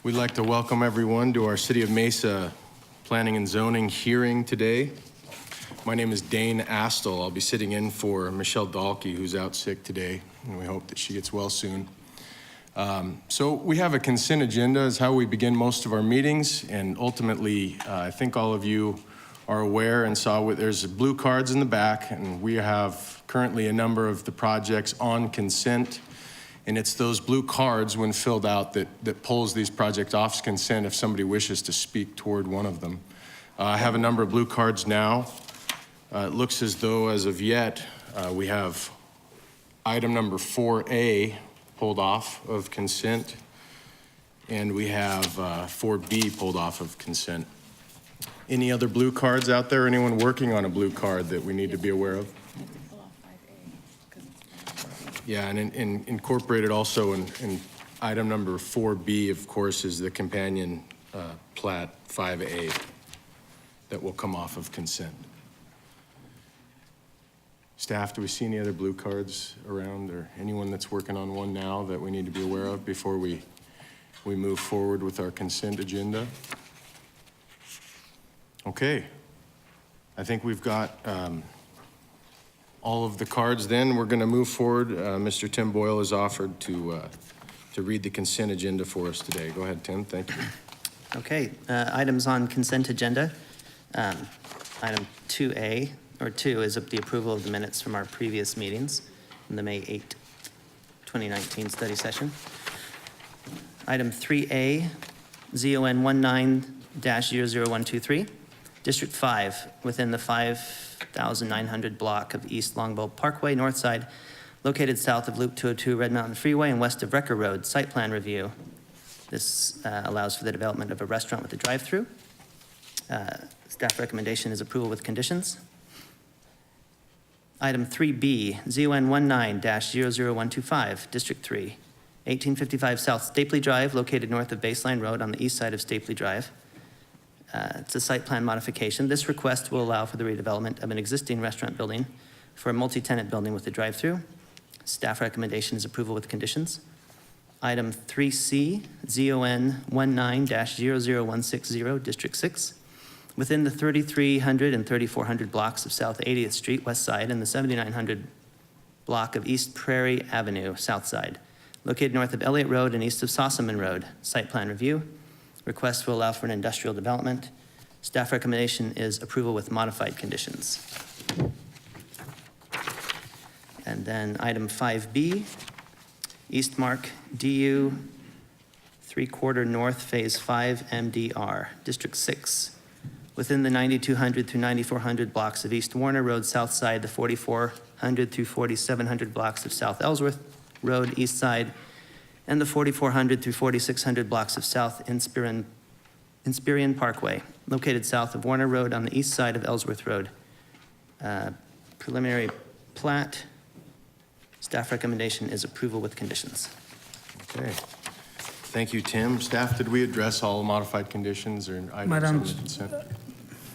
We'd like to welcome everyone to our City of Mesa Planning and Zoning hearing today. My name is Dane Astle. I'll be sitting in for Michelle Dahlke, who's out sick today, and we hope that she gets well soon. So we have a consent agenda is how we begin most of our meetings, and ultimately, I think all of you are aware and saw there's blue cards in the back, and we have currently a number of the projects on consent. And it's those blue cards, when filled out, that pulls these projects off consent if somebody wishes to speak toward one of them. I have a number of blue cards now. It looks as though, as of yet, we have item number 4A pulled off of consent, and we have 4B pulled off of consent. Any other blue cards out there? Anyone working on a blue card that we need to be aware of? Yeah, and incorporated also in item number 4B, of course, is the companion plat 5A that will come off of consent. Staff, do we see any other blue cards around, or anyone that's working on one now that we need to be aware of before we move forward with our consent agenda? Okay. I think we've got all of the cards then. We're going to move forward. Mr. Tim Boyle has offered to read the consent agenda for us today. Go ahead, Tim. Thank you. Okay, items on consent agenda. Item 2A, or 2, is the approval of the minutes from our previous meetings in the May 8, 2019 study session. Item 3A, ZON 19-00123, District 5, within the 5,900 block of East Longbow Parkway, north side, located south of Loop 202 Red Mountain Freeway and west of Wrecker Road, site plan review. This allows for the development of a restaurant with a drive-through. Staff recommendation is approval with conditions. Item 3B, ZON 19-00125, District 3, 1855 South Stapley Drive, located north of Baseline Road on the east side of Stapley Drive. It's a site plan modification. This request will allow for the redevelopment of an existing restaurant building for a multi-tenant building with a drive-through. Staff recommendation is approval with conditions. Item 3C, ZON 19-00160, District 6, within the 3300 and 3400 blocks of South 80th Street, west side, and the 7900 block of East Prairie Avenue, south side, located north of Elliott Road and east of Sossaman Road. Site plan review. Request will allow for an industrial development. Staff recommendation is approval with modified conditions. And then item 5B, Eastmark DU 3/4 North Phase 5 MDR, District 6, within the 9200 through 9400 blocks of East Warner Road, south side, the 4400 through 4700 blocks of South Ellsworth Road, east side, and the 4400 through 4600 blocks of South Inspirion Parkway, located south of Warner Road on the east side of Ellsworth Road. Preliminary plat. Staff recommendation is approval with conditions. Okay. Thank you, Tim. Staff, did we address all modified conditions or items Madam, on the consent?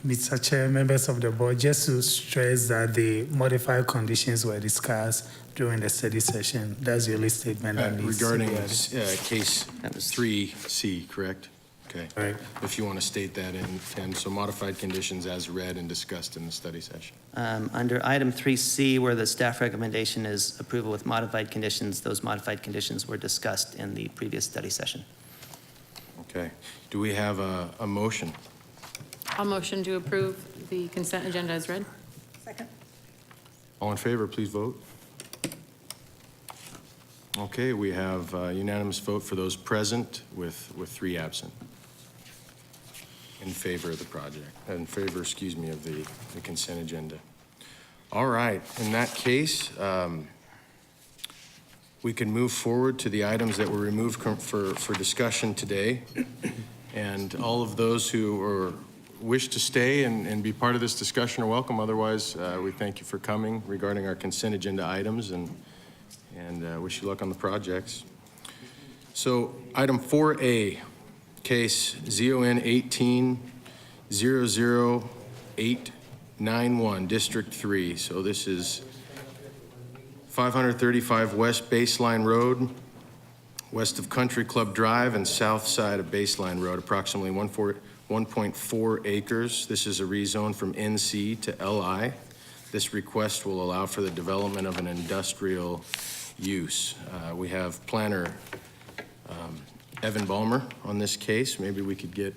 Mr. Chair, members of the board, just to stress that the modified conditions were discussed during the study session. That's the only statement that needs to be Regarding added. case That was 3C, correct? Okay. Right. If you want to state that in, Tim, so modified conditions as read and discussed in the study session. Under item 3C, where the staff recommendation is approval with modified conditions, those modified conditions were discussed in the previous study session. Okay. Do we have a motion? I'll motion to approve the consent agenda as read. Second. All in favor, please vote. Okay, we have a unanimous vote for those present with 3 absent in favor of the project, in favor, excuse me, of the consent agenda. All right, in that case, we can move forward to the items that were removed for discussion today. And all of those who wish to stay and be part of this discussion are welcome. Otherwise, we thank you for coming regarding our consent agenda items and wish you luck on the projects. So item 4A, case ZON 18-00891, District 3. So this is 535 West Baseline Road, west of Country Club Drive and south side of Baseline Road, approximately 1.4 acres. This is a rezone from NC to LI. This request will allow for the development of an industrial use. We have planner Evan Ballmer on this case. Maybe we could get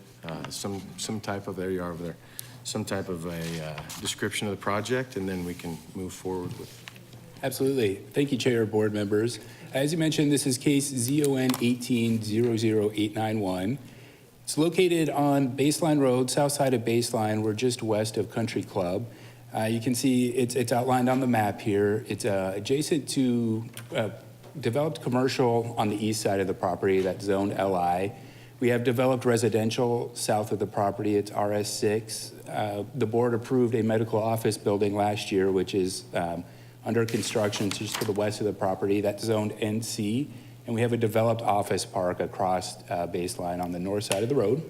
some type of, there you are over there, some type of a description of the project, and then we can move forward with. Absolutely. Thank you, Chair, board members. As you mentioned, this is case ZON 18-00891. It's located on Baseline Road, south side of Baseline. We're just west of Country Club. You can see it's outlined on the map here. It's adjacent to developed commercial on the east side of the property, that's zone LI. We have developed residential south of the property, it's RS6. The board approved a medical office building last year, which is under construction just to the west of the property, that's zoned NC. And we have a developed office park across Baseline on the north side of the road.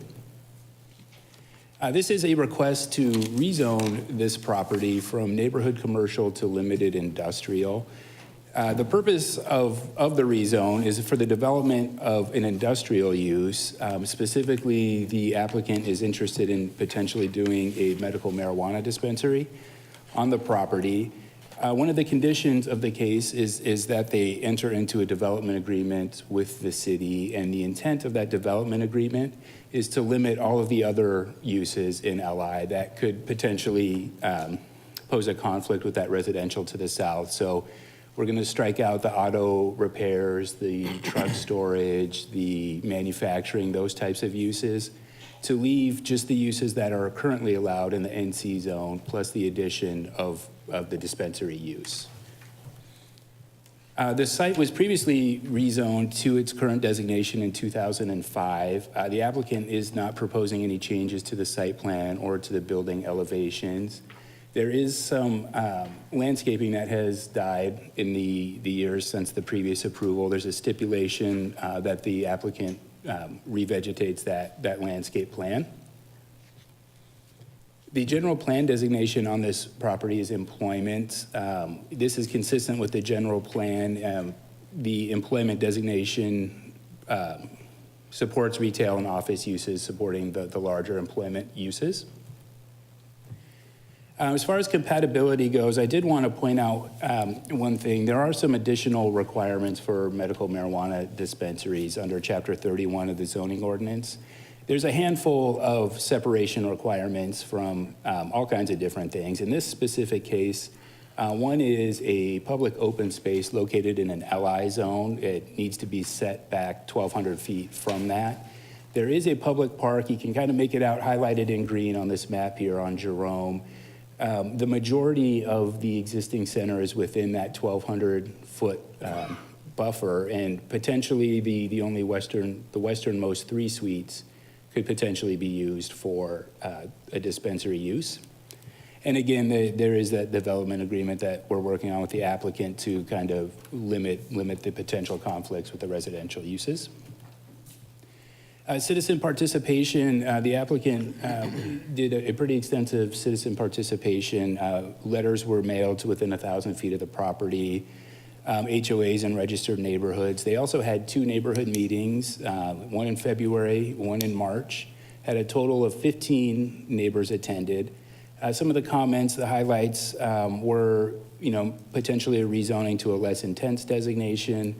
This is a request to rezone this property from neighborhood commercial to limited industrial. The purpose of the rezone is for the development of an industrial use. Specifically, the applicant is interested in potentially doing a medical marijuana dispensary on the property. One of the conditions of the case is that they enter into a development agreement with the city, and the intent of that development agreement is to limit all of the other uses in LI that could potentially pose a conflict with that residential to the south. So we're going to strike out the auto repairs, the truck storage, the manufacturing, those types of uses, to leave just the uses that are currently allowed in the NC zone, plus the addition of the dispensary use. The site was previously rezoned to its current designation in 2005. The applicant is not proposing any changes to the site plan or to the building elevations. There is some landscaping that has died in the years since the previous approval. There's a stipulation that the applicant revegetates that landscape plan. The general plan designation on this property is employment. This is consistent with the general plan. The employment designation supports retail and office uses, supporting the larger employment uses. As far as compatibility goes, I did want to point out one thing. There are some additional requirements for medical marijuana dispensaries under Chapter 31 of the zoning ordinance. There's a handful of separation requirements from all kinds of different things. In this specific case, one is a public open space located in an LI zone. It needs to be set back 1,200 feet from that. There is a public park. You can kind of make it out highlighted in green on this map here on Jerome. The majority of the existing center is within that 1,200-foot buffer, and potentially the westernmost 3 suites could potentially be used for a dispensary use. And again, there is that development agreement that we're working on with the applicant to kind of limit the potential conflicts with the residential uses. Citizen participation, the applicant did a pretty extensive citizen participation. Letters were mailed to within 1,000 feet of the property, HOAs and registered neighborhoods. They also had 2 neighborhood meetings, one in February, one in March. Had a total of 15 neighbors attended. Some of the comments, the highlights were, potentially a rezoning to a less intense designation,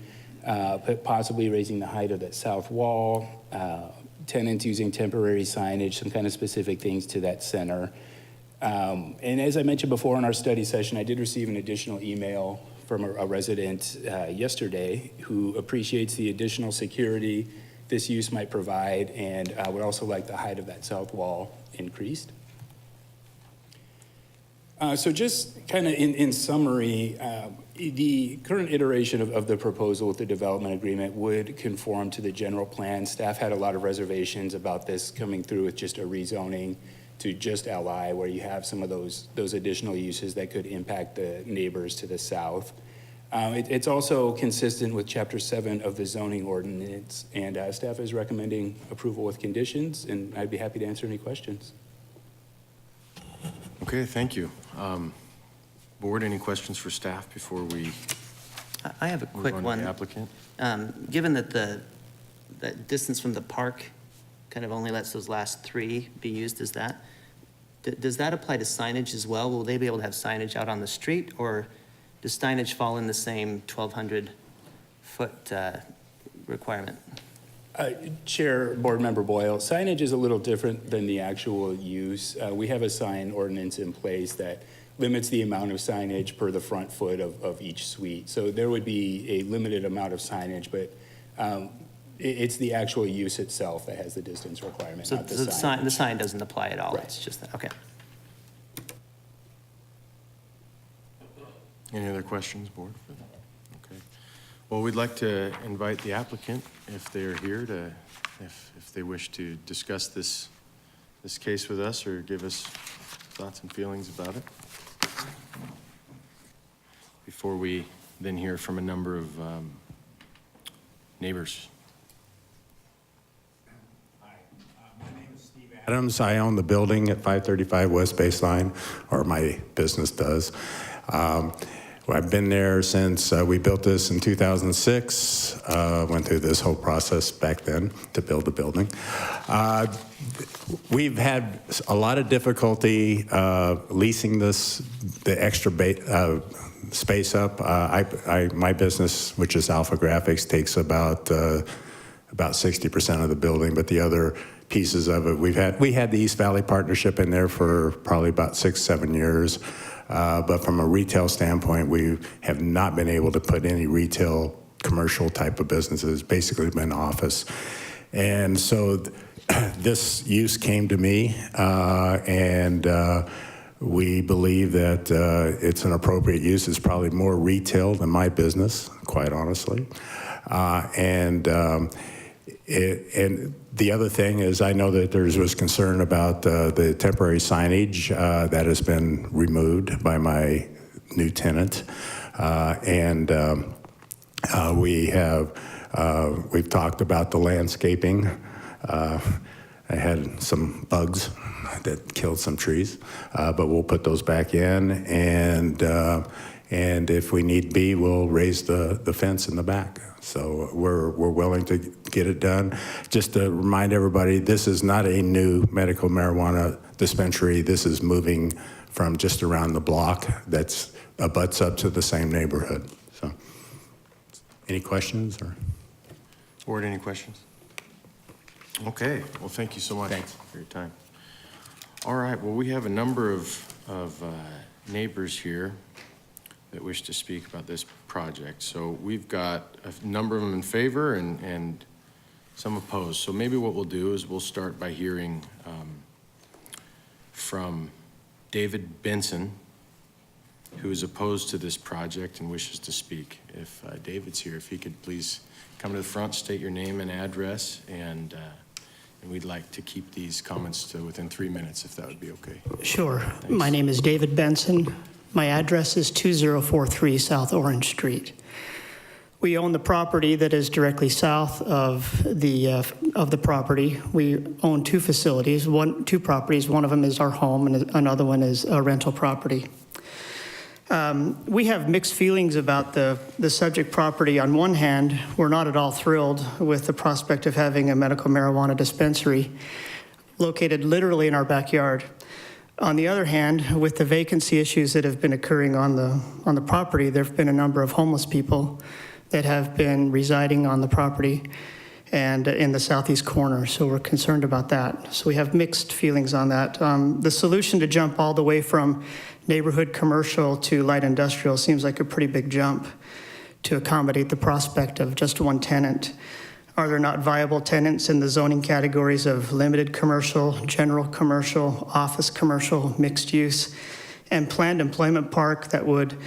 possibly raising the height of that south wall, tenants using temporary signage, some kind of specific things to that center. And as I mentioned before in our study session, I did receive an additional email from a resident yesterday who appreciates the additional security this use might provide, and would also like the height of that south wall increased. So just kind of in summary, the current iteration of the proposal with the development agreement would conform to the general plan. Staff had a lot of reservations about this coming through with just a rezoning to just LI, where you have some of those additional uses that could impact the neighbors to the south. It's also consistent with Chapter 7 of the zoning ordinance, and staff is recommending approval with conditions, and I'd be happy to answer any questions. Okay, thank you. Board, any questions for staff before we I have a Move quick on to one. the applicant. Given that the distance from the park kind of only lets those last three be used as that, does that apply to signage as well? Will they be able to have signage out on the street, or does signage fall in the same 1,200-foot requirement? Chair, Board Member Boyle, signage is a little different than the actual use. We have a sign ordinance in place that limits the amount of signage per the front foot of each suite. So there would be a limited amount of signage, but it's the actual use itself that has the distance requirement, So not the the sign. sign doesn't apply at all? Right. It's just that, okay. Any other questions, board? Okay. Well, we'd like to invite the applicant, if they are here, to, if they wish to discuss this case with us or give us thoughts and feelings about it. Before we then hear from a number of neighbors. Adams, I own the building at 535 West Baseline, or my business does. I've been there since we built this in 2006. Went through this whole process back then to build the building. We've had a lot of difficulty leasing the extra space up. My business, which is Alpha Graphics, takes about 60% of the building, but the other pieces of it, we had the East Valley Partnership in there for probably about 6-7 years. But from a retail standpoint, we have not been able to put any retail commercial type of businesses, basically been office. And so this use came to me, and we believe that it's an appropriate use. It's probably more retail than my business, quite honestly. And the other thing is, I know that there was concern about the temporary signage that has been removed by my new tenant, we've talked about the landscaping. I had some bugs that killed some trees, but we'll put those back in, and if we need be, we'll raise the fence in the back. So we're willing to get it done. Just to remind everybody, this is not a new medical marijuana dispensary. This is moving from just around the block that abuts up to the same neighborhood. So, any questions? Or? Board, any questions? Okay, well, thank you so much Thanks. for your time. All right, well, we have a number of neighbors here that wish to speak about this project. So we've got a number of them in favor and some opposed. So maybe what we'll do is we'll start by hearing from David Benson, who is opposed to this project and wishes to speak. If David's here, if he could please come to the front, state your name and address, and we'd like to keep these comments to within 3 minutes, if that would be okay. Sure. My name is David Benson. My address is 2043 South Orange Street. We own the property that is directly south of the property. We own two facilities, two properties. One of them is our home, and another one is a rental property. We have mixed feelings about the subject property. On one hand, we're not at all thrilled with the prospect of having a medical marijuana dispensary located literally in our backyard. On the other hand, with the vacancy issues that have been occurring on the property, there have been a number of homeless people that have been residing on the property and in the southeast corner, so we're concerned about that. So we have mixed feelings on that. The solution to jump all the way from neighborhood commercial to light industrial seems like a pretty big jump to accommodate the prospect of just one tenant. Are there not viable tenants in the zoning categories of limited commercial, general commercial, office commercial, mixed use, and planned employment park that would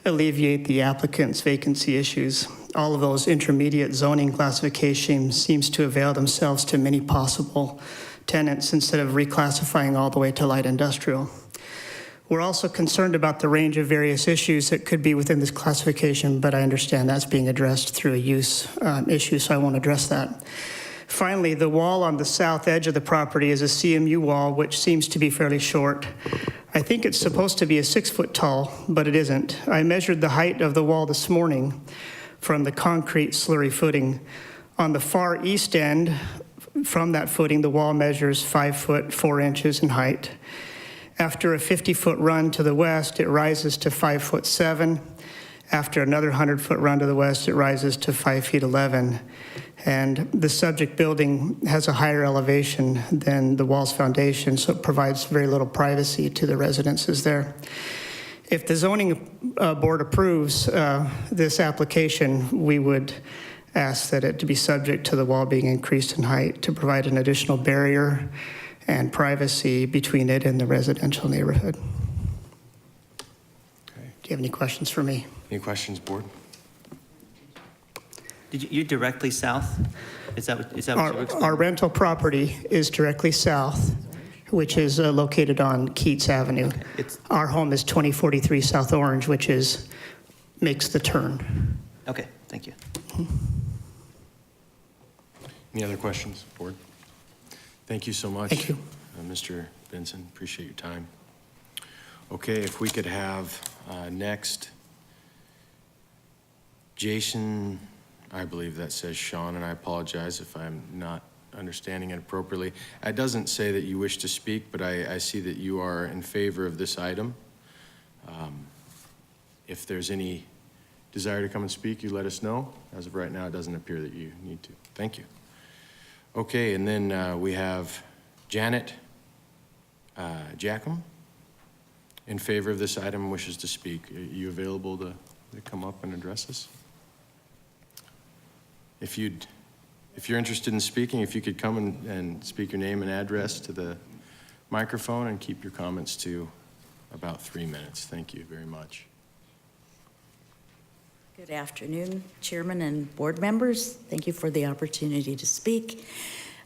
alleviate the applicant's vacancy issues? All of those intermediate zoning classifications seems to avail themselves to many possible tenants instead of reclassifying all the way to light industrial. We're also concerned about the range of various issues that could be within this classification, but I understand that's being addressed through a use issue, so I won't address that. Finally, the wall on the south edge of the property is a CMU wall, which seems to be fairly short. I think it's supposed to be a 6-foot tall, but it isn't. I measured the height of the wall this morning from the concrete slurry footing. On the far east end, from that footing, the wall measures 5 foot 4 inches in height. After a 50-foot run to the west, it rises to 5 foot 7. After another 100-foot run to the west, it rises to 5 feet 11. And the subject building has a higher elevation than the wall's foundation, so it provides very little privacy to the residences there. If the zoning board approves this application, we would ask that it to be subject to the wall being increased in height to provide an additional barrier and privacy between it and the residential neighborhood. Okay. Do you have any questions for me? Any questions, board? You're directly south? Is that what you were explaining? Our rental property is directly south, which is located on Keats Avenue. Our home is 2043 South Orange, which makes the turn. Okay, thank you. Any other questions, board? Thank you so much. Thank you. Mr. Benson, appreciate your time. Okay, if we could have next, Jason, I believe that says Sean, and I apologize if I'm not understanding it appropriately. It doesn't say that you wish to speak, but I see that you are in favor of this item. If there's any desire to come and speak, you let us know. As of right now, it doesn't appear that you need to. Thank you. Okay, and then we have Janet Jackham in favor of this item, wishes to speak. Are you available to come up and address us? If you're interested in speaking, if you could come and speak your name and address to the microphone and keep your comments to about 3 minutes. Thank you very much. Good afternoon, Chairman and board members. Thank you for the opportunity to speak.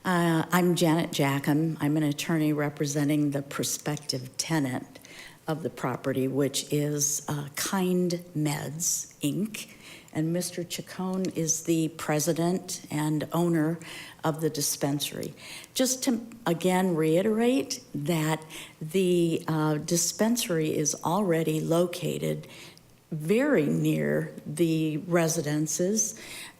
I'm Janet Jackham. I'm an attorney representing the prospective tenant of the property, which is Kind Meds, Inc., and Mr. Chacon is the president and owner of the dispensary. Just to again reiterate that the dispensary is already located very near the residences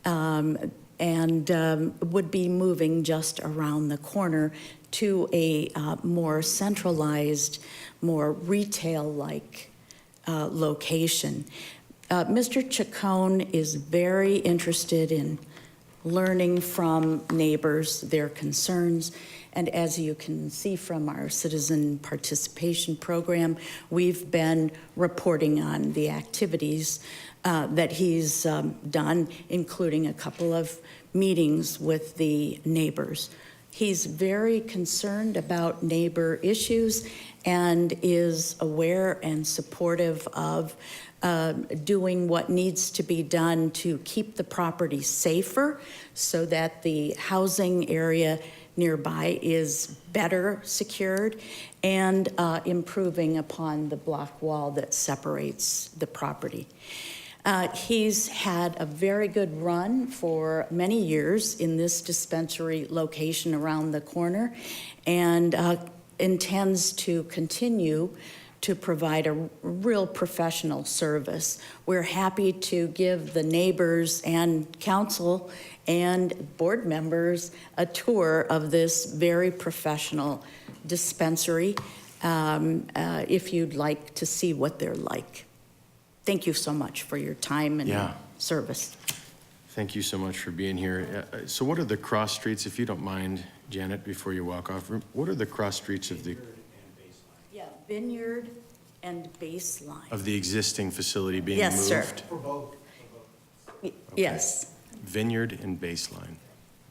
and would be moving just around the corner to a more centralized, more retail-like location. Mr. Chacon is very interested in learning from neighbors, their concerns, and as you can see from our citizen participation program, we've been reporting on the activities that he's done, including a couple of meetings with the neighbors. He's very concerned about neighbor issues and is aware and supportive of doing what needs to be done to keep the property safer so that the housing area nearby is better secured and improving upon the block wall that separates the property. He's had a very good run for many years in this dispensary location around the corner and intends to continue to provide a real professional service. We're happy to give the neighbors and council and board members a tour of this very professional dispensary if you'd like to see what they're like. Thank you so much for your time and service. Thank you so much for being here. So what are the cross streets, if you don't mind, Janet, before you walk off, what are the cross streets of the Vineyard and Baseline. Of the existing facility being moved? Yes, sir. Yes. Vineyard and Baseline.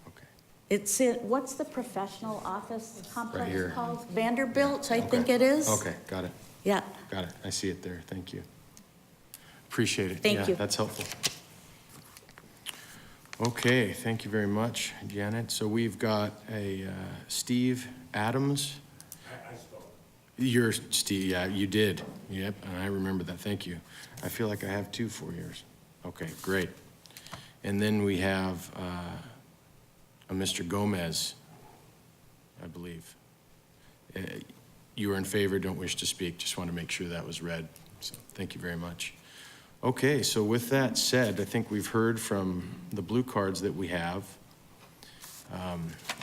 Okay. It's in, what's the professional office complex here. called? Vanderbilt, I think it is. Okay, got it. Yeah. Got it. I see it there. Thank you. Appreciate it. Thank you. That's helpful. Okay, thank you very much, Janet. So we've got a Steve Adams. You're Steve, yeah, you did. Yep, and I remember that. Thank you. I feel like I have 2 for yours. Okay, great. And then we have a Mr. Gomez, I believe. you are in favor, don't wish to speak. Just want to make sure that was read. So thank you very much. Okay, so with that said, I think we've heard from the blue cards that we have.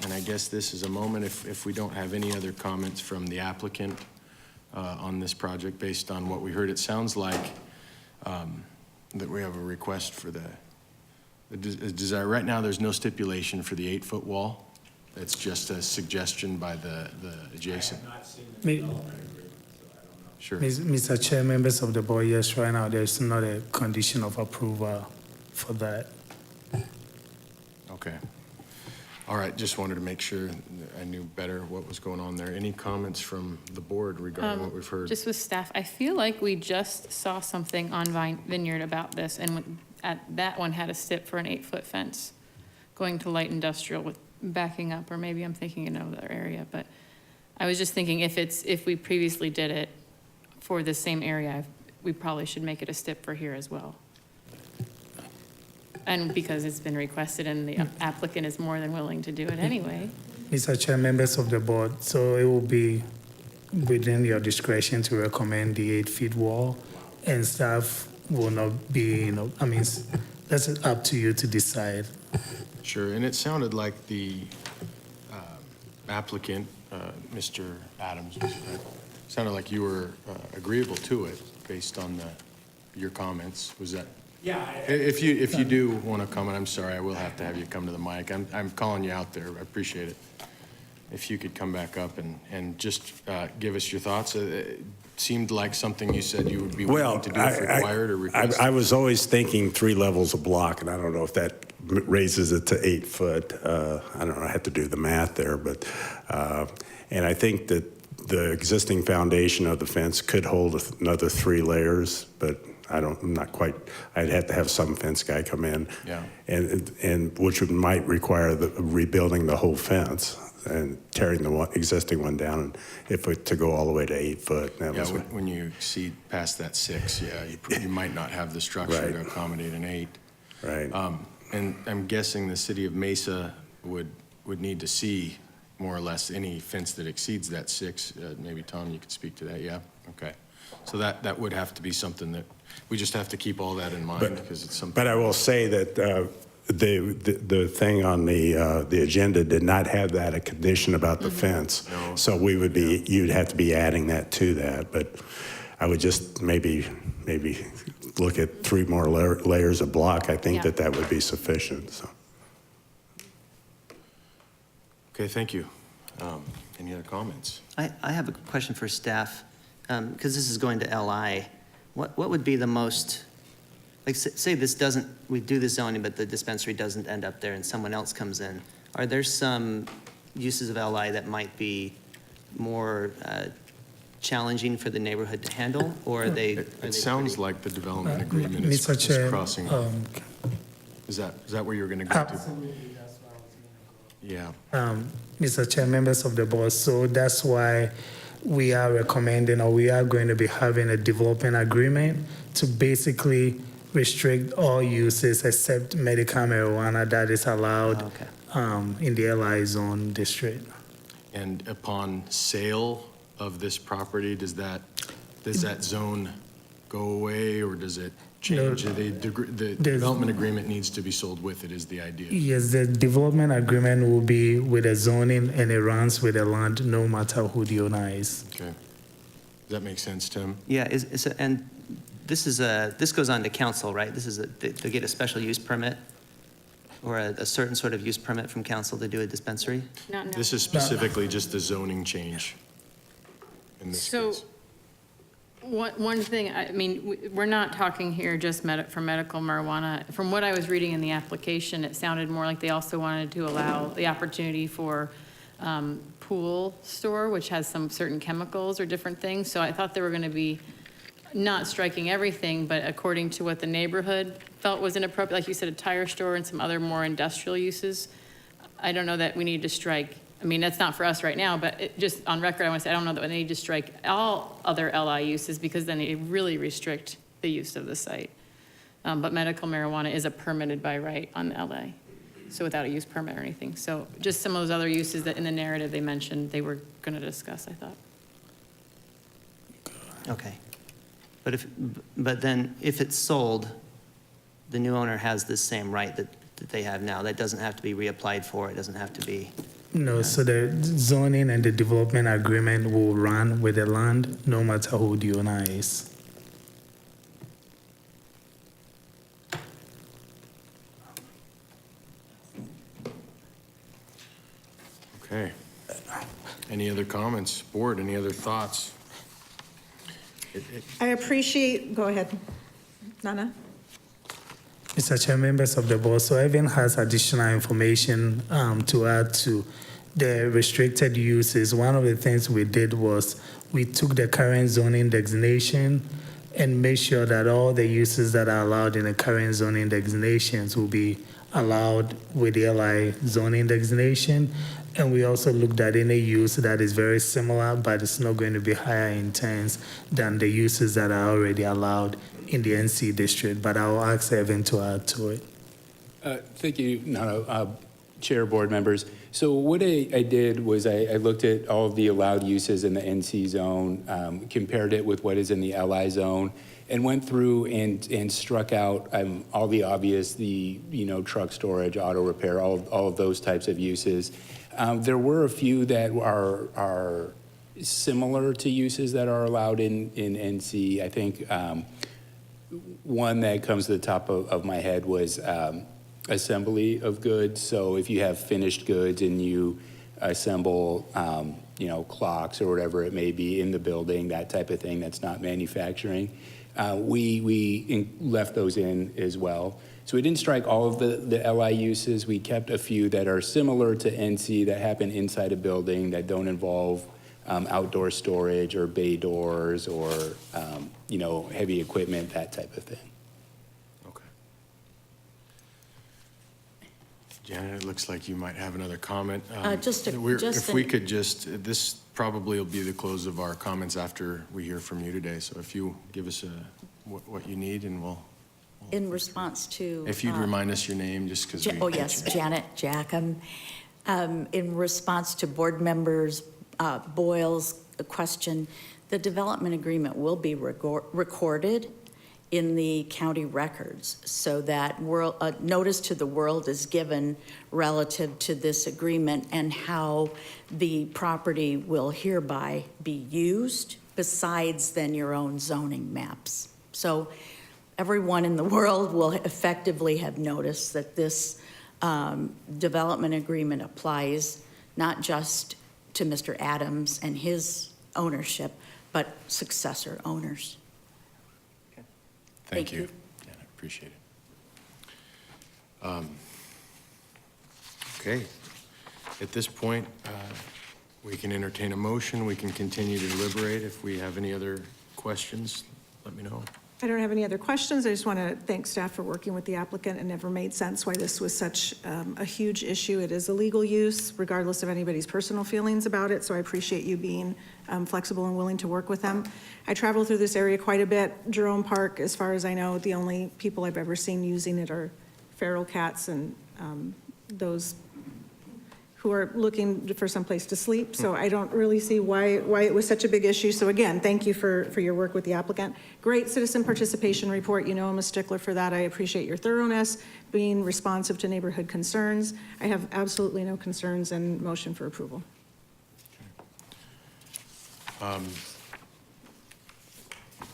And I guess this is a moment, if we don't have any other comments from the applicant on this project based on what we heard, it sounds like that we have a request for the desire. Right now, there's no stipulation for the 8-foot wall. It's just a suggestion by the adjacent. Mi- Sure. Mr. Chair, members of the board, yes, right now, there's not a condition of approval for that. Okay. All right, just wanted to make sure I knew better what was going on there. Any comments from the board regarding what we've heard? Just with staff, I feel like we just saw something on Vineyard about this, and that one had a stip for an 8-foot fence going to light industrial with backing up, or maybe I'm thinking another area, but I was just thinking if we previously did it for the same area, we probably should make it a stip for here as well. And because it's been requested and the applicant is more than willing to do it anyway. Mr. Chair, members of the board, so it will be within your discretion to recommend the 8-foot wall, and staff will not be, I mean, that's up to you to decide. Sure, and it sounded like the applicant, Mr. Adams, sounded like you were agreeable to it based on your comments. Was that? Yeah. If you do want to comment, I'm sorry, I will have to have you come to the mic. I'm calling you out there. I appreciate it. If you could come back up and just give us your thoughts. It seemed like something you said you would be willing to do if required or requested. I was always thinking 3 levels of block, and I don't know if that raises it to 8 foot. I don't know, I have to do the math there, but, and I think that the existing foundation of the fence could hold another 3 layers, but I'm not quite, I'd have to have some fence guy come in. Yeah. And which might require rebuilding the whole fence and tearing the existing one down, and to go all the way to 8 foot. Yeah, when you exceed past that 6, yeah, you might not have the structure Right. to accommodate an 8. Right. And I'm guessing the city of Mesa would need to see more or less any fence that exceeds that 6. Maybe Tom, you could speak to that. Yeah. Okay. So that would have to be something that we just have to keep all that in mind because it's something. But I will say that the thing on the agenda did not have that a condition about the fence. No. So you'd have to be adding that to that. But I would just maybe look at 3 more layers of block. I think Yeah. that would be sufficient. So. Okay. Thank you. Any other comments? I have a question for staff, because this is going to LI. What would be the most, like, say we do the zoning, but the dispensary doesn't end up there and someone else comes in. Are there some uses of LI that might be more challenging for the neighborhood to handle, or are they? It sounds like the development agreement is Mr. Chair, crossing. Is that where you're going to go to? absolutely, that's what I was going to go. Yeah. Mr. Chair, members of the board, so that's why we are recommending, or we are going to be having a development agreement to basically restrict all uses except medical marijuana that is allowed in the LI zone district. And upon sale of this property, does that zone go away, or does it change? The development agreement needs to be sold with it, is the idea. Yes, the development agreement will be with the zoning, and it runs with the land no matter who the owner is. Okay. Does that make sense, Tim? Yeah, and this goes on to council, right? They get a special use permit or a certain sort of use permit from council to do a dispensary? No. This is specifically just the zoning change in this So, case. one thing, I mean, we're not talking here just for medical marijuana. From what I was reading in the application, it sounded more like they also wanted to allow the opportunity for pool store, which has some certain chemicals or different things. So I thought they were going to be not striking everything, but according to what the neighborhood felt was inappropriate, like you said, a tire store and some other more industrial uses. I don't know that we need to strike, I mean, that's not for us right now, but just on record, I want to say, I don't know that we need to strike all other LI uses, because then it really restrict the use of the site. But medical marijuana is a permitted by right on the LA, so without a use permit or anything. So just some of those other uses that in the narrative they mentioned they were going to discuss, I thought. Okay. But then if it's sold, the new owner has the same right that they have now. That doesn't have to be reapplied for. It doesn't have to be. No, so the zoning and the development agreement will run with the land no matter who the owner is. Okay. Any other comments? Board, any other thoughts? I appreciate, go ahead, Nana. Mr. Chair, members of the board, so Evan has additional information to add to the restricted uses. One of the things we did was we took the current zoning designation and made sure that all the uses that are allowed in the current zoning designations will be allowed with the LI zoning designation. And we also looked at any use that is very similar, but it's not going to be higher intense than the uses that are already allowed in the NC district. But I'll ask Evan to add to it. Thank you, Nana, Chair, board members. So what I did was I looked at all of the allowed uses in the NC zone, compared it with what is in the LI zone, and went through and struck out all the obvious, truck storage, auto repair, all of those types of uses. There were a few that are similar to uses that are allowed in NC. I think one that comes to the top of my head was assembly of goods. So if you have finished goods and you assemble, clocks or whatever it may be in the building, that type of thing, that's not manufacturing. We left those in as well. So we didn't strike all of the LI uses. We kept a few that are similar to NC that happen inside a building that don't involve outdoor storage or bay doors or, heavy equipment, that type of thing. Okay. Janet, it looks like you might have another comment. If we could this probably will be the close of our comments after we hear from you today. So if you give us what you need, and we'll. In response to... If you'd remind us your name, just because we... Oh, yes, Janet Jackham. In response to board members Boyle's question, the development agreement will be recorded in the county records so that notice to the world is given relative to this agreement and how the property will hereby be used besides then your own zoning maps. So everyone in the world will effectively have noticed that this development agreement applies not just to Mr. Adams and his ownership, but successor owners. Thank Thank you. you. Yeah, I appreciate it. Okay. At this point, we can entertain a motion. We can continue to deliberate. If we have any other questions, let me know. I don't have any other questions. I just want to thank staff for working with the applicant. It never made sense why this was such a huge issue. It is a legal use, regardless of anybody's personal feelings about it, so I appreciate you being flexible and willing to work with them. I travel through this area quite a bit. Jerome Park, as far as I know, the only people I've ever seen using it are feral cats and those who are looking for someplace to sleep. So I don't really see why it was such a big issue. So again, thank you for your work with the applicant. Great citizen participation report. You know I'm a stickler for that. I appreciate your thoroughness, being responsive to neighborhood concerns. I have absolutely no concerns and motion for approval.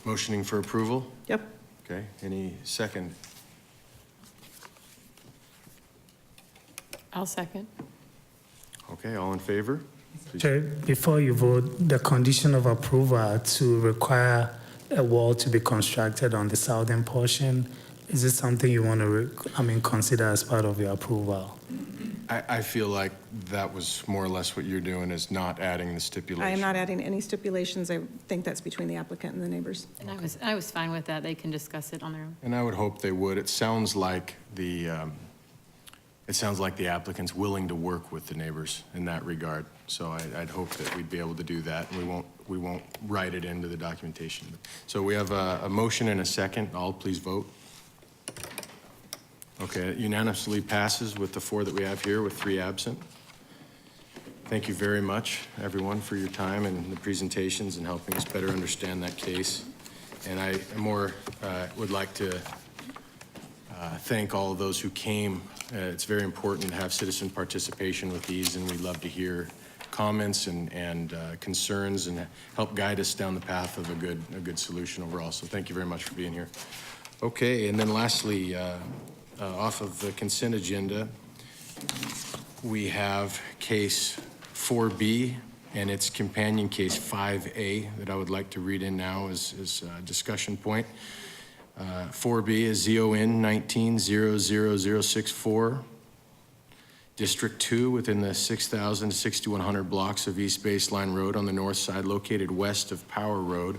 Motioning for approval? Yep. Okay, any second? I'll second. Okay, all in favor? Chair, before you vote, the condition of approval to require a wall to be constructed on the southern portion, is this something you want to, consider as part of your approval? I feel like that was more or less what you're doing, is not adding the stipulation. I am not adding any stipulations. I think that's between the applicant and the neighbors. And I was fine with that. They can discuss it on their own. And I would hope they would. It sounds like the applicant's willing to work with the neighbors in that regard. So I'd hope that we'd be able to do that, and we won't write it into the documentation. So we have a motion and a second. All please vote. Okay, it unanimously passes with the 4 that we have here, with 3 absent. Thank you very much, everyone, for your time and the presentations and helping us better understand that case. And I would like to thank all of those who came. It's very important to have citizen participation with these, and we'd love to hear comments and concerns and help guide us down the path of a good solution overall. So thank you very much for being here. Okay, and then lastly, off of the consent agenda, we have case 4B and its companion case 5A that I would like to read in now as a discussion point. 4B is ZON 19-00064, District 2 within the 6,000 to 6,100 blocks of East Baseline Road on the north side, located west of Power Road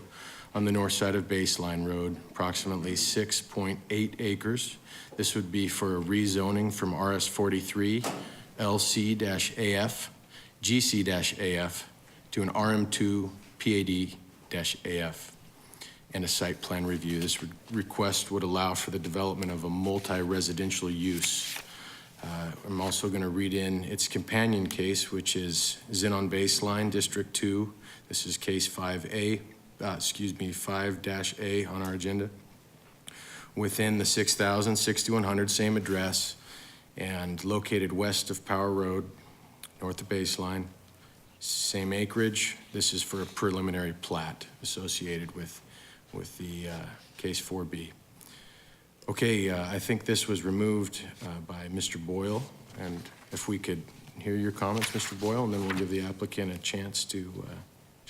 on the north side of Baseline Road, approximately 6.8 acres. This would be for a rezoning from RS 43 LC-AF, GC-AF to an RM2 PAD-AF and a site plan review. This request would allow for the development of a multi-residential use. I'm also going to read in its companion case, which is Zenon Baseline, District 2. This is case 5A, 5-A on our agenda. Within the 6,000, 6,100, same address, and located west of Power Road, north of Baseline, same acreage. This is for a preliminary plat associated with the case 4B. Okay, I think this was removed by Mr. Boyle, and if we could hear your comments, Mr. Boyle, and then we'll give the applicant a chance to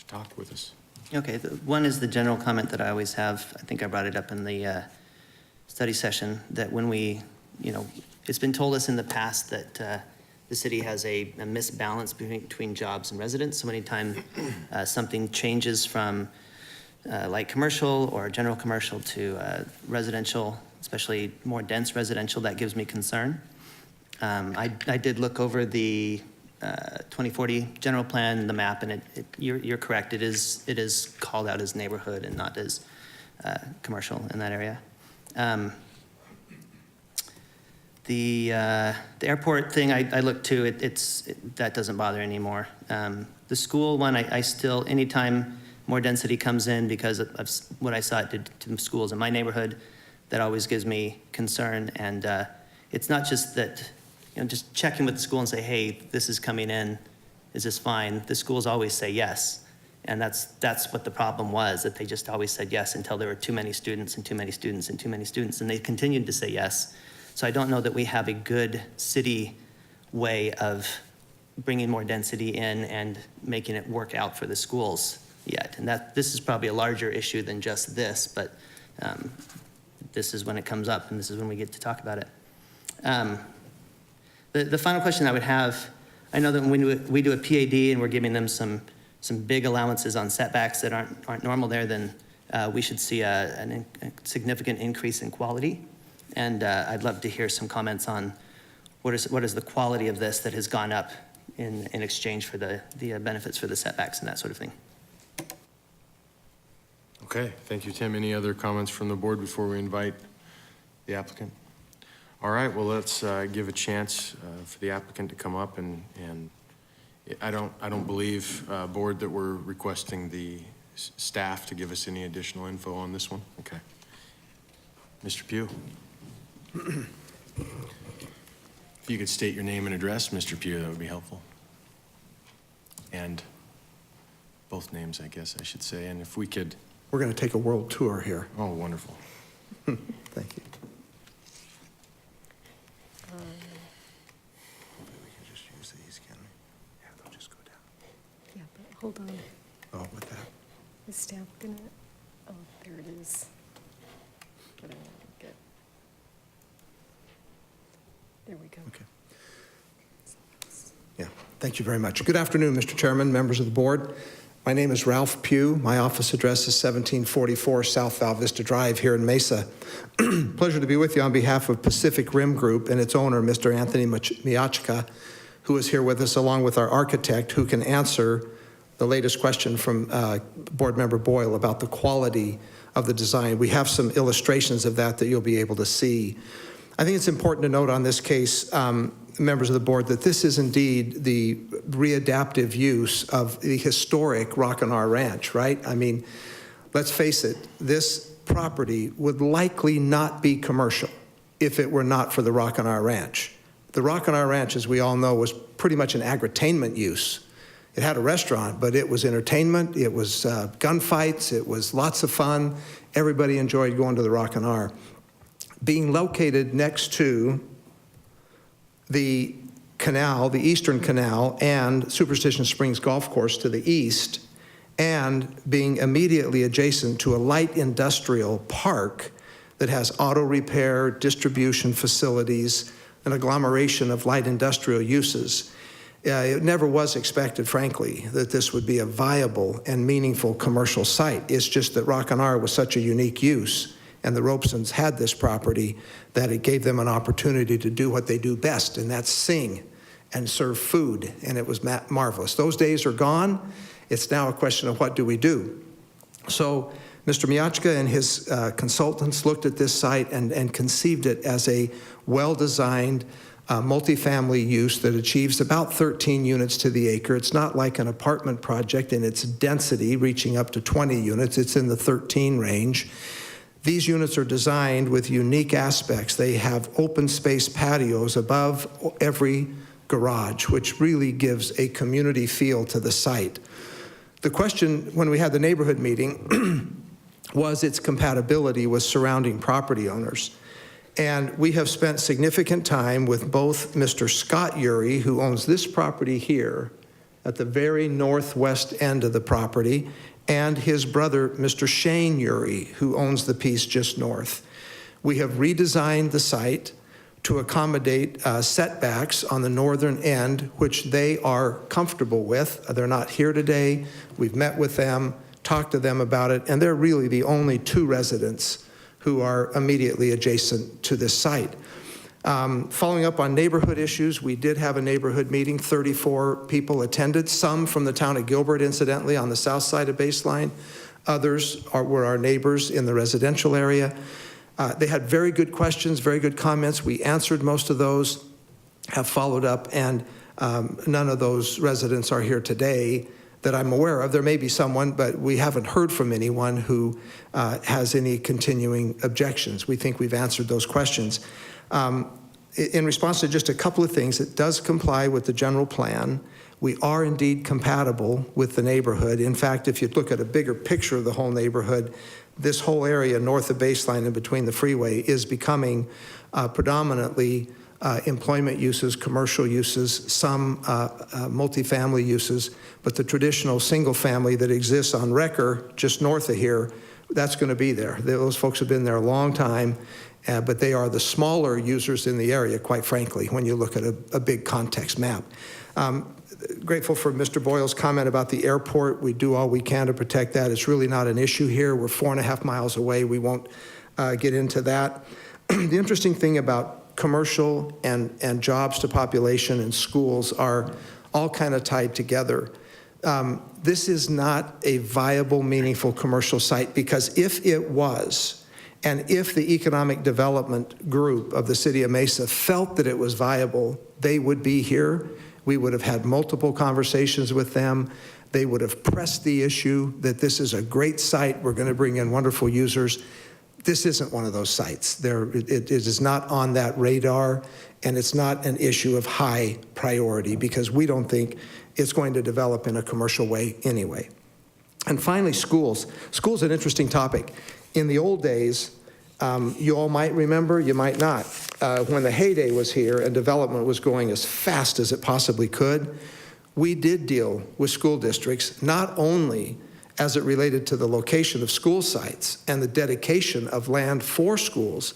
talk with us. Okay, one is the general comment that I always have. I think I brought it up in the study session, that when we, it's been told us in the past that the city has a misbalance between jobs and residents. So anytime something changes from light commercial or general commercial to residential, especially more dense residential, that gives me concern. I did look over the 2040 general plan, the map, and you're correct. It is called out as neighborhood and not as commercial in that area. The airport thing, I looked too. That doesn't bother anymore. The school one, I still, anytime more density comes in because of what I saw it did to the schools in my neighborhood, that always gives me concern. And it's not just that, just checking with the school and say, hey, this is coming in, is this fine? The schools always say yes. And that's what the problem was, that they just always said yes until there were too many students and too many students and too many students, and they continued to say yes. So I don't know that we have a good city way of bringing more density in and making it work out for the schools yet. And this is probably a larger issue than just this, but this is when it comes up, and this is when we get to talk about it. The final question I would have, I know that when we do a PAD and we're giving them some big allowances on setbacks that aren't normal there, then we should see a significant increase in quality. And I'd love to hear some comments on what is the quality of this that has gone up in exchange for the benefits for the setbacks and that sort of thing. Okay, thank you, Tim. Any other comments from the board before we invite the applicant? All right, well, let's give a chance for the applicant to come up, and I don't believe, board, that we're requesting the staff to give us any additional info on this one. Okay. Mr. Pugh. If you could state your name and address, Mr. Pugh, that would be helpful. And both names, I guess I should say, and if we could. We're going to take a world tour here. Oh, wonderful. Thank you. We can just use these, can we? Yeah, they'll just go down. Yeah, but hold on. Oh, with that. Is staff gonna, oh, there it is. What I want to get. There we go. Okay. Yeah, thank you very much. Good afternoon, Mr. Chairman, members of the board. My name is Ralph Pugh. My office address is 1744 South Val Vista Drive here in Mesa. Pleasure to be with you on behalf of Pacific Rim Group and its owner, Mr. Anthony Miachka, who is here with us along with our architect, who can answer the latest question from Board Member Boyle about the quality of the design. We have some illustrations of that you'll be able to see. I think it's important to note on this case, members of the board, that this is indeed the readaptive use of the historic Rockin' R Ranch, right? I mean, let's face it, this property would likely not be commercial if it were not for the Rockin' R Ranch. The Rockin' R Ranch, as we all know, was pretty much an agritainment use. It had a restaurant, but it was entertainment, it was gunfights, it was lots of fun. Everybody enjoyed going to the Rockin' R. Being located next to the canal, the Eastern Canal, and Superstition Springs Golf Course to the east, and being immediately adjacent to a light industrial park that has auto repair, distribution facilities, an agglomeration of light industrial uses. It never was expected, frankly, that this would be a viable and meaningful commercial site. It's just that Rockin' R was such a unique use, and the Robesons had this property, that it gave them an opportunity to do what they do best, and that's sing and serve food, and it was marvelous. Those days are gone. It's now a question of what do we do? So Mr. Miachka and his consultants looked at this site and conceived it as a well-designed multifamily use that achieves about 13 units to the acre. It's not like an apartment project in its density reaching up to 20 units. It's in the 13 range. These units are designed with unique aspects. They have open space patios above every garage, which really gives a community feel to the site. The question when we had the neighborhood meeting was its compatibility with surrounding property owners. And we have spent significant time with both Mr. Scott Urie, who owns this property here at the very northwest end of the property, and his brother, Mr. Shane Urie, who owns the piece just north. We have redesigned the site to accommodate setbacks on the northern end, which they are comfortable with. They're not here today. We've met with them, talked to them about it, and they're really the only two residents who are immediately adjacent to this site. Following up on neighborhood issues, we did have a neighborhood meeting. 34 people attended, some from the town of Gilbert, incidentally, on the south side of Baseline. Others were our neighbors in the residential area. They had very good questions, very good comments. We answered most of those, have followed up, and none of those residents are here today that I'm aware of. There may be someone, but we haven't heard from anyone who has any continuing objections. We think we've answered those questions. In response to just a couple of things, it does comply with the general plan. We are indeed compatible with the neighborhood. In fact, if you look at a bigger picture of the whole neighborhood, this whole area north of Baseline and between the freeway is becoming predominantly employment uses, commercial uses, some multifamily uses, but the traditional single family that exists on Wrecker just north of here, that's going to be there. Those folks have been there a long time, but they are the smaller users in the area, quite frankly, when you look at a big context map. Grateful for Mr. Boyle's comment about the airport. We do all we can to protect that. It's really not an issue here. We're 4.5 miles away. We won't get into that. The interesting thing about commercial and jobs to population and schools are all kind of tied together. This is not a viable, meaningful commercial site because if it was, and if the economic development group of the city of Mesa felt that it was viable, they would be here. We would have had multiple conversations with them. They would have pressed the issue that this is a great site. We're going to bring in wonderful users. This isn't one of those sites. It is not on that radar, and it's not an issue of high priority because we don't think it's going to develop in a commercial way anyway. And finally, schools. Schools are an interesting topic. In the old days, you all might remember, you might not, when the heyday was here and development was going as fast as it possibly could, we did deal with school districts, not only as it related to the location of school sites and the dedication of land for schools,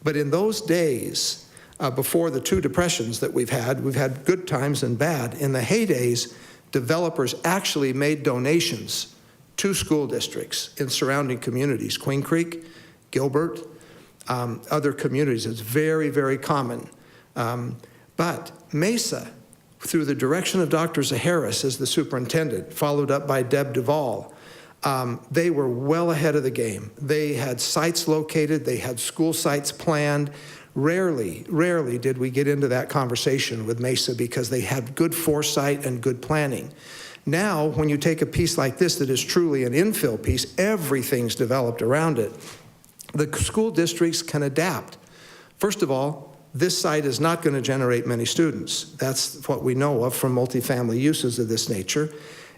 but in those days, before the two depressions that we've had good times and bad. In the heydays, developers actually made donations to school districts in surrounding communities, Queen Creek, Gilbert, other communities. It's very, very common. But Mesa, through the direction of Dr. Zaharis as the superintendent, followed up by Deb Duvall, they were well ahead of the game. They had sites located, they had school sites planned. Rarely did we get into that conversation with Mesa because they had good foresight and good planning. Now, when you take a piece like this that is truly an infill piece, everything's developed around it. The school districts can adapt. First of all, this site is not going to generate many students. That's what we know of from multifamily uses of this nature.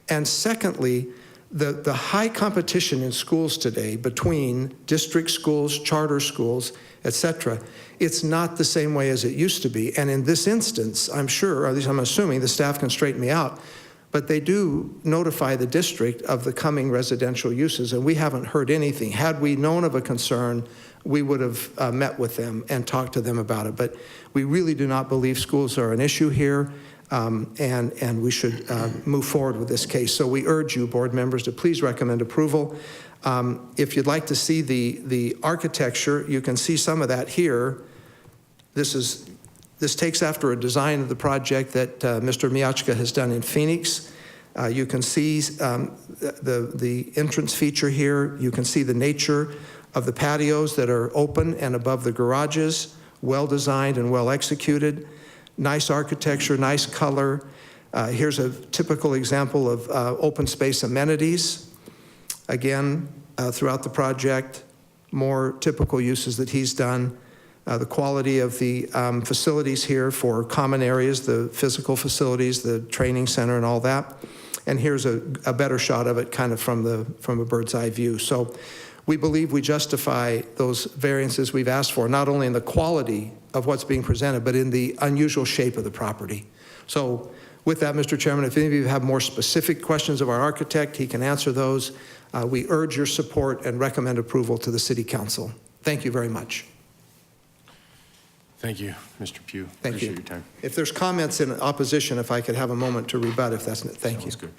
And secondly, the high competition in schools today between district schools, charter schools, et cetera, it's not the same way as it used to be. And in this instance, I'm sure, or at least I'm assuming, the staff can straighten me out, but they do notify the district of the coming residential uses, and we haven't heard anything. Had we known of a concern, we would have met with them and talked to them about it. But we really do not believe schools are an issue here, and we should move forward with this case. So we urge you, board members, to please recommend approval. If you'd like to see the architecture, you can see some of that here. This takes after a design of the project that Mr. Miachka has done in Phoenix. You can see the entrance feature here. You can see the nature of the patios that are open and above the garages, well designed and well executed. Nice architecture, nice color. Here's a typical example of open space amenities. Again, throughout the project, more typical uses that he's done. The quality of the facilities here for common areas, the physical facilities, the training center and all that. And here's a better shot of it kind of from a bird's eye view. So we believe we justify those variances we've asked for, not only in the quality of what's being presented, but in the unusual shape of the property. So with that, Mr. Chairman, if any of you have more specific questions of our architect, he can answer those. We urge your support and recommend approval to the City Council. Thank you very much. Thank you, Mr. Pugh. Thank Appreciate you. your time. If there's comments in opposition, if I could have a moment to rebut, if that's, thank you. Sounds good.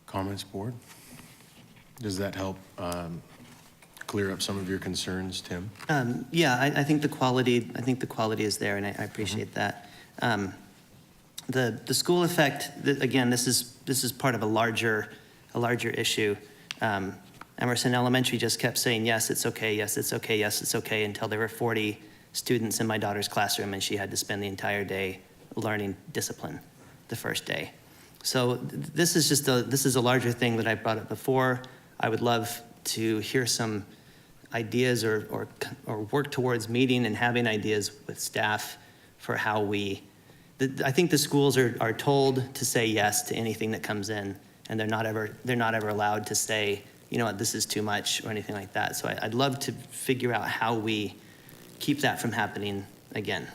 Comments, board? Does that help clear up some of your concerns, Tim? Yeah, I think the quality is there, and I appreciate that. The school effect, again, this is part of a larger issue. Emerson Elementary just kept saying, yes, it's okay, yes, it's okay, yes, it's okay, until there were 40 students in my daughter's classroom, and she had to spend the entire day learning discipline the first day. So this is a larger thing that I brought up before. I would love to hear some ideas or work towards meeting and having ideas with staff for how I think the schools are told to say yes to anything that comes in, and they're not ever allowed to say, you know what, this is too much or anything like that. So I'd love to figure out how we keep that from happening again.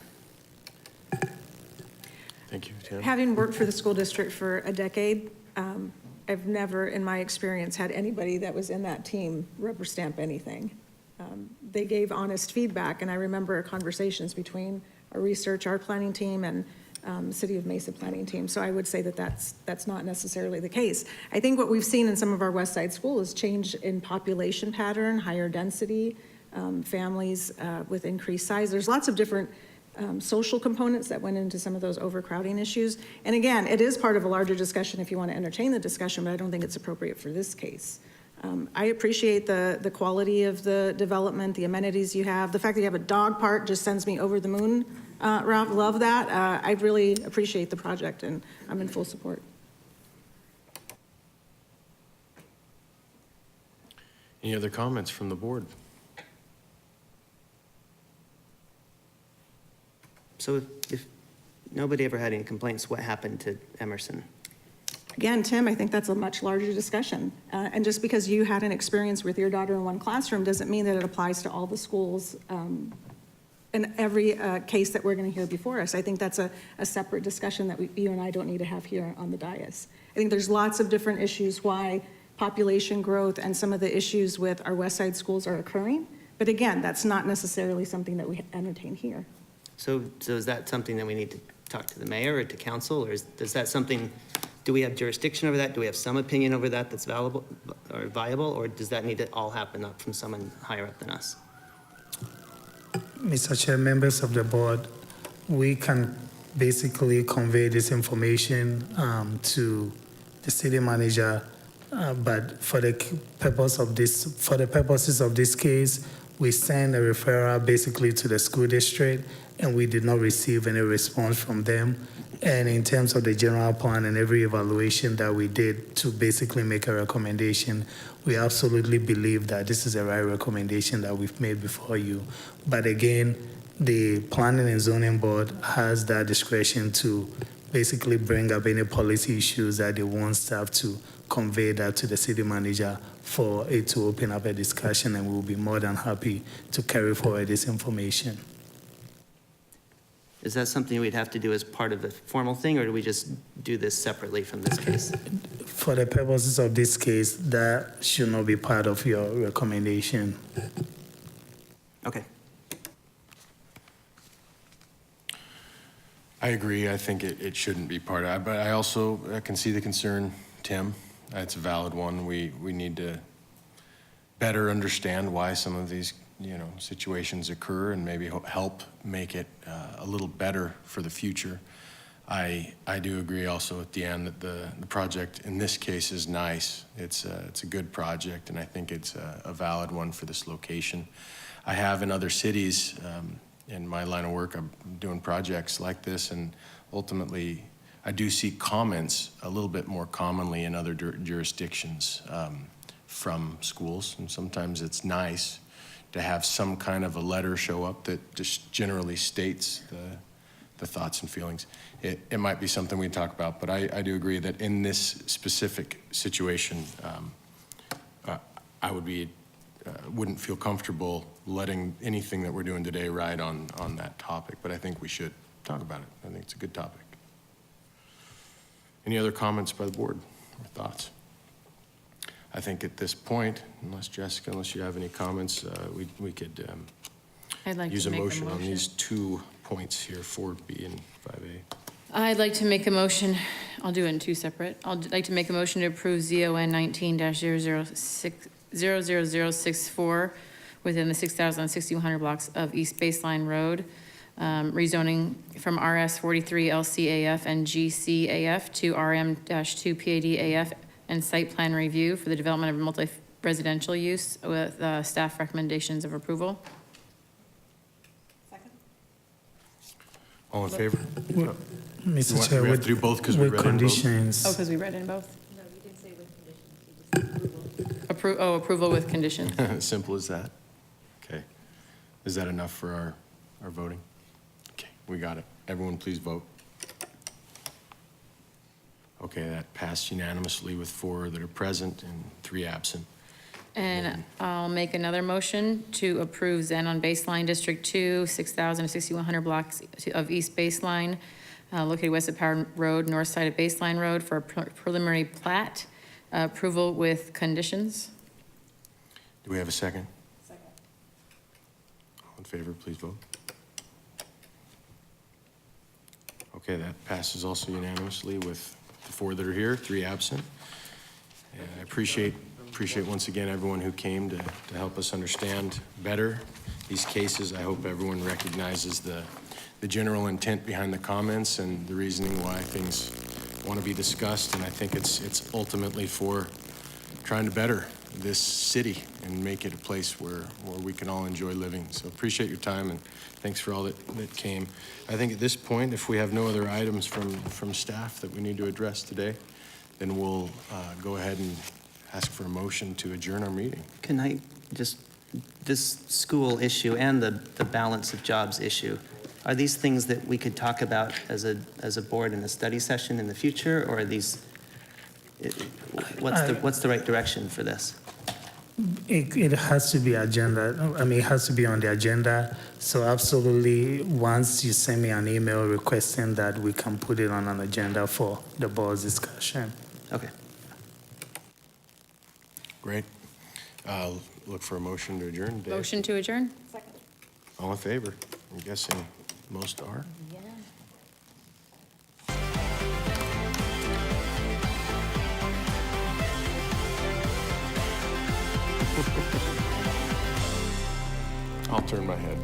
Thank you, Tim. Having worked for the school district for a decade, I've never, in my experience, had anybody that was in that team rubber stamp anything. They gave honest feedback, and I remember conversations between our research, our planning team, and City of Mesa planning team. So I would say that that's not necessarily the case. I think what we've seen in some of our West Side schools is change in population pattern, higher density, families with increased size. There's lots of different social components that went into some of those overcrowding issues. And again, it is part of a larger discussion if you want to entertain the discussion, but I don't think it's appropriate for this case. I appreciate the quality of the development, the amenities you have. The fact that you have a dog park just sends me over the moon, Ralph. Love that. I really appreciate the project, and I'm in full support. Any other comments from the board? So if nobody ever had any complaints, what happened to Emerson? Again, Tim, I think that's a much larger discussion. And just because you had an experience with your daughter in one classroom doesn't mean that it applies to all the schools in every case that we're going to hear before us. I think that's a separate discussion that you and I don't need to have here on the dais. I think there's lots of different issues why population growth and some of the issues with our West Side schools are occurring. But again, that's not necessarily something that we entertain here. So is that something that we need to talk to the mayor or to council, or is that something, do we have jurisdiction over that? Do we have some opinion over that that's viable, or does that need to all happen up from someone higher up than us? Mr. Chair, members of the board, we can basically convey this information to the city manager, but for the purposes of this case, We sent a referral basically to the school district, and we did not receive any response from them. And in terms of the general plan and every evaluation that we did to basically make a recommendation, we absolutely believe that this is the right recommendation that we've made before you. But again, the Planning and Zoning Board has that discretion to basically bring up any policy issues that they want staff to convey that to the city manager for it to open up a discussion, and we'll be more than happy to carry forward this information. Is that something we'd have to do as part of the formal thing, or do we just do this separately from this case? For the purposes of this case, that should not be part of your recommendation. Okay. I agree. I think it shouldn't be part of it, but I also can see the concern, Tim. It's a valid one. We need to better understand why some of these, situations occur and maybe help make it a little better for the future. I do agree also at the end that the project in this case is nice. It's a good project, and I think it's a valid one for this location. I have in other cities, in my line of work, I'm doing projects like this, and ultimately I do see comments a little bit more commonly in other jurisdictions from schools, and sometimes it's nice to have some kind of a letter show up that just generally states the thoughts and feelings. It might be something we talk about, but I do agree that in this specific situation, I wouldn't feel comfortable letting anything that we're doing today ride on that topic, but I think we should talk about it. I think it's a good topic. Any other comments by the board or thoughts? I think at this point, unless you have any comments, we could I'd like use to a make a motion on motion. these 2 points here, 4B and 5A. I'd like to make a motion, I'll do it in two separate. I'd like to make a motion to approve ZON 19-00064 within the 6,6100 blocks of East Baseline Road, rezoning from RS 43 LCAF and GCAF to RM-2 PADAF and site plan review for the development of multi-residential use with staff recommendations of approval. All in favor? Mr. Chair, we have to do both 'cause we with read in both? conditions. Oh, because we read in both? No, you didn't say with conditions, you just approval. Approval with conditions. Simple as that. Okay. Is that enough for our voting? Okay, we got it. Everyone please vote. Okay, that passed unanimously with 4 that are present and 3 absent. And I'll make another motion to approve Zen on Baseline District 2, 6,000 to 6,100 blocks of East Baseline, located west of Power Road, north side of Baseline Road for a preliminary plat, approval with conditions. Do we have a second? Second. All in favor, please vote. Okay, that passes also unanimously with the 4 that are here, 3 absent. And I appreciate once again everyone who came to help us understand better these cases. I hope everyone recognizes the general intent behind the comments and the reasoning why things want to be discussed. And I think it's ultimately for trying to better this city and make it a place where we can all enjoy living. So appreciate your time, and thanks for all that came. I think at this point, if we have no other items from staff that we need to address today, then we'll go ahead and ask for a motion to adjourn our meeting. Can I just, this school issue and the balance of jobs issue, are these things that we could talk about as a board in a study session in the future, or are these, what's the right direction for this? It has to be agenda. I mean, it has to be on the agenda. So absolutely, once you send me an email requesting that, we can put it on an agenda for the board's discussion. Okay. Great. Look for a motion to adjourn. Dave? Motion to adjourn? All in favor? I'm guessing most are. Yeah. I'll turn my head.